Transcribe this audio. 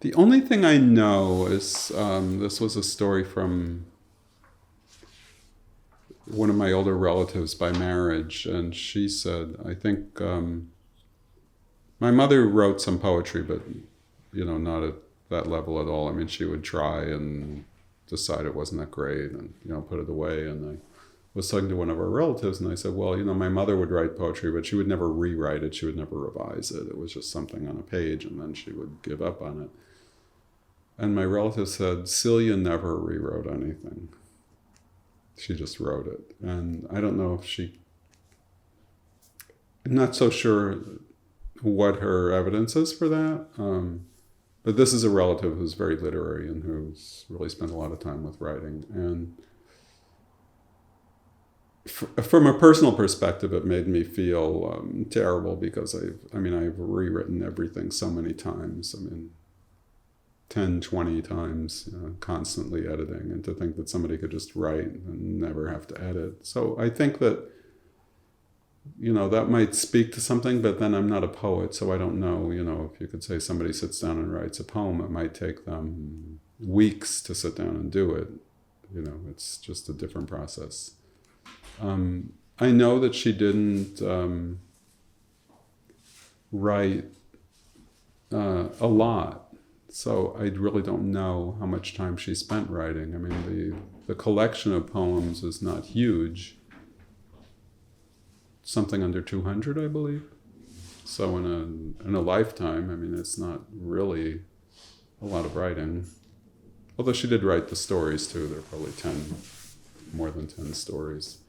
The only thing I know is this was a story from one of my older relatives by marriage, and she said, I think my mother wrote some poetry, but not at that level at all. I mean, she would try and decide it wasn't that great, and put it away. And I was talking to one of our relatives, and I said, well, my mother would write poetry, but she would never rewrite it. She would never revise it. It was just something on a page, and then she would give up on it. And my relative said, Celia never rewrote anything. She just wrote it. And I don't know if I'm not so sure what her evidence is for that. But this is a relative who's very literary and who's really spent a lot of time with writing. And from a personal perspective, it made me feel terrible because I've rewritten everything so many times. 10, 20 times, constantly editing, and to think that somebody could just write and never have to edit. So I think that, that might speak to something, but then I'm not a poet, so I don't know, if you could say somebody sits down and writes a poem, it might take them weeks to sit down and do it. It's just a different process. I know that she didn't write a lot. So I really don't know how much time she spent writing. I mean, the collection of poems is not huge. Something under 200, I believe. So in a lifetime, it's not really a lot of writing. Although she did write the stories too. There are probably more than 10 stories.